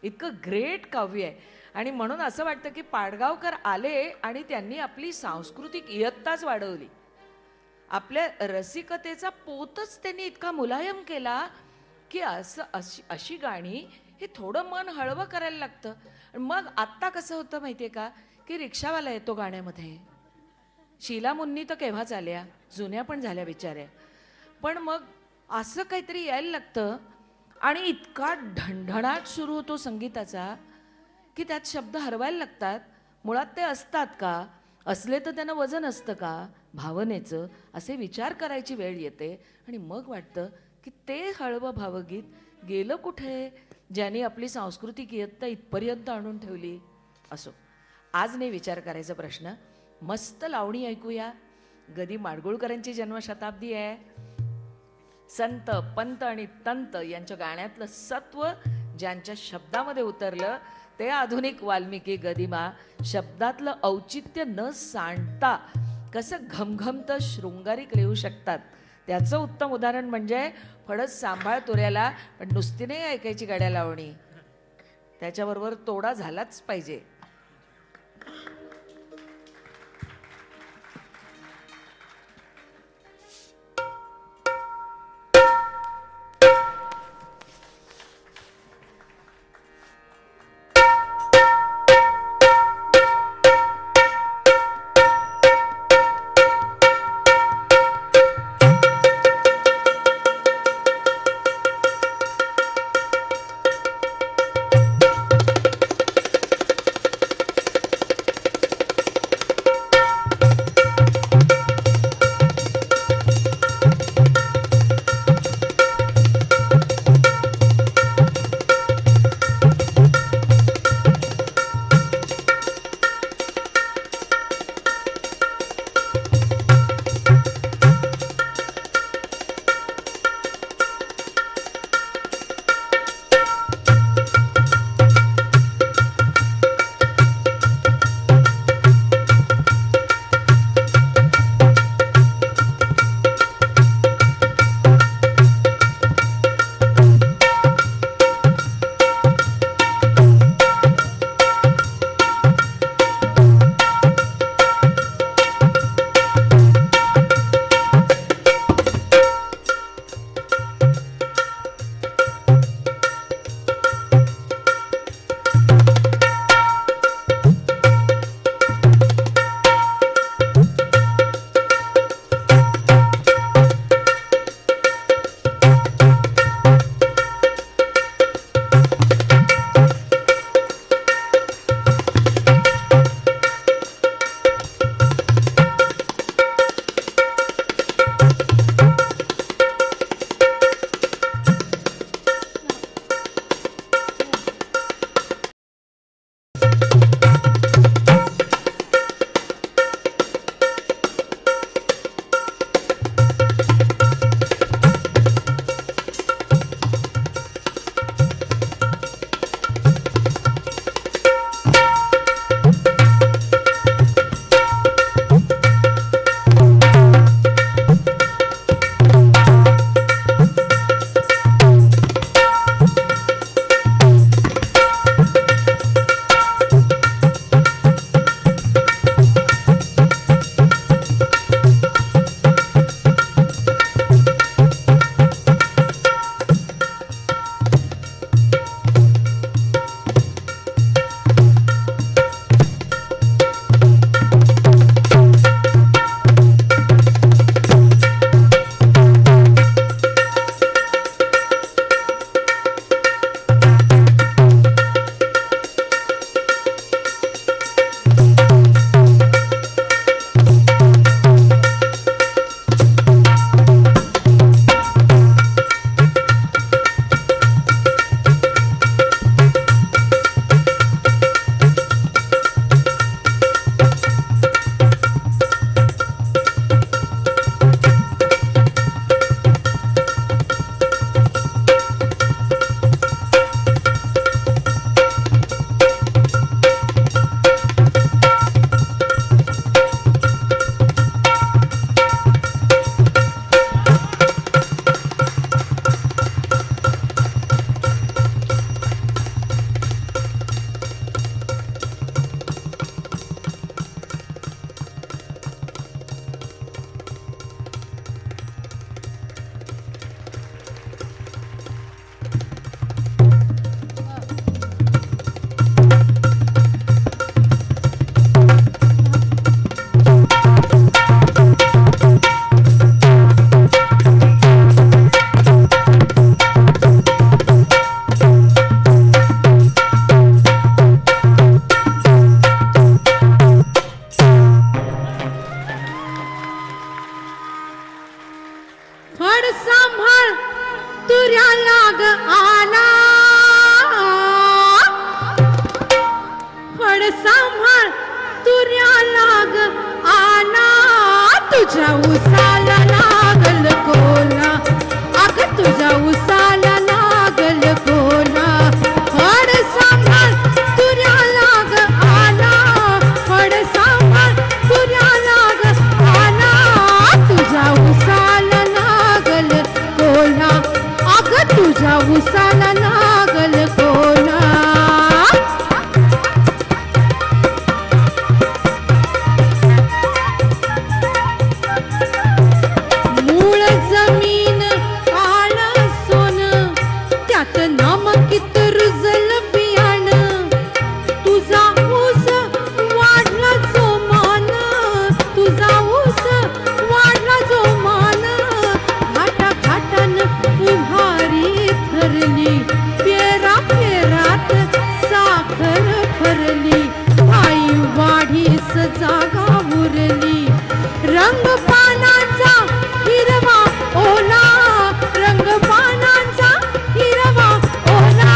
इतकं ग्रेट काव्य आहे. आणि म्हणून असं वाटतं की पाडगावकर आले आणि त्यांनी आपली सांस्कृतिक इयत्ताच वाढवली. आपल्या रसिकतेचा पोतच त्यांनी इतका मुलायम केला की अशी गाणी हे थोडं मन हळवं करायला लागतं. मग आत्ता कसं होतं माहिती आहे का, की रिक्षावाला येतो गाण्यामध्ये. शीला मुन्नी तर केव्हाच आल्या, जुन्या पण झाल्या बिचाऱ्या. पण मग असं काहीतरी यायला लागतं आणि इतका ढणढणाट सुरू होतो संगीताचा की त्यात शब्द हरवायला लागतात. मुळात ते असतात का, असले तर त्यांना वजन असतं का भावनेचं, असे विचार करायची वेळ येते. आणि मग वाटतं की ते हळवं भावगीत गेलं कुठे, ज्यांनी आपली सांस्कृतिक इयत्ता इथपर्यंत आणून ठेवली. असो, आज नाही विचार करायचा प्रश्न. मस्त लावणी ऐकूया. गदी माडगुळकरांची जन्मशताब्दी आहे. संत पंत आणि तंत यांच्या गाण्यातलं सत्व ज्यांच्या शब्दामध्ये उतरलं ते आधुनिक वाल्मिकी गदिमा शब्दातलं औचित्य न सांडता कसं घमघमतं शृंगारिक लिहू शकतात. त्याचं उत्तम उदाहरण म्हणजे फडच सांभाळ तुऱ्याला, पण नुसती नाही ऐकायची गाड्या लावणी, त्याच्याबरोबर तोडा झालाच पाहिजे. तुझ्या उसाला लागल कोला, अग तुझ्या उसाला लागल कोला, फड सांभाळ तुऱ्या लाग आला, फड सांभाळ तुऱ्या लाग आला, तुझ्या उसाला लागल कोला, अग तुझ्या उसाला लागल कोला. नमकीत रुजल बियाण, तुझा ऊस वाढला जो मान, तुझा ऊस वाढला जो मान, घाटा घाटान उभारी थरली, पेरा पेरात साखर भरली, आई वाढीस जागा उरली, रंग पानांचा हिरवा ओला, रंग पानांचा हिरवा ओला,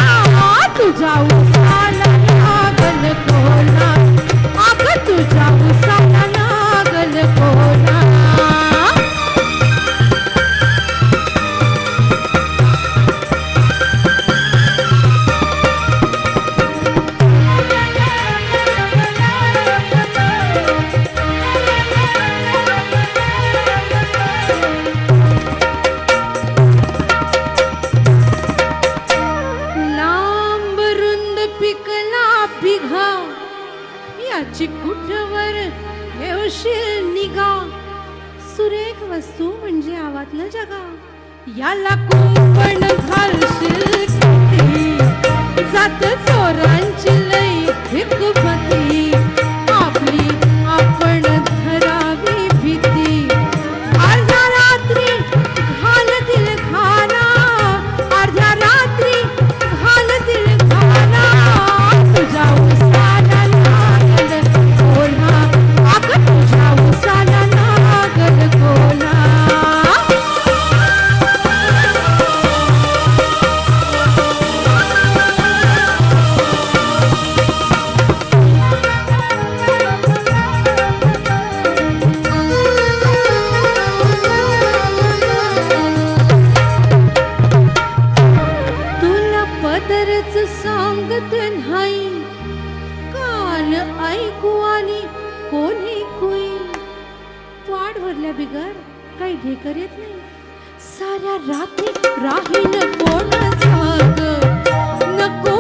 तुझ्या उसाला लागल कोला, अग तुझ्या उसाला लागल कोला. याची कुठवर येवशील निगा, सुरेख वस्तू म्हणजे आवातलं जगा, याला कुंपण घालशील किती, जात चोरांची लई भिकभती, आपली आपण धरावी भीती, अर्ध्या रात्री घालतील घाला, अर्ध्या रात्री घालतील घाला, तुझ्या उसाला लागल कोला, अग तुझ्या उसाला लागल कोला. तुला पदरच सांगत नाही, काल ऐकू आली कोणी कुई, वाढ भरल्या बिगर काही ढेकर येत नाही, साऱ्या रात्री राहीन कोण जाग, नको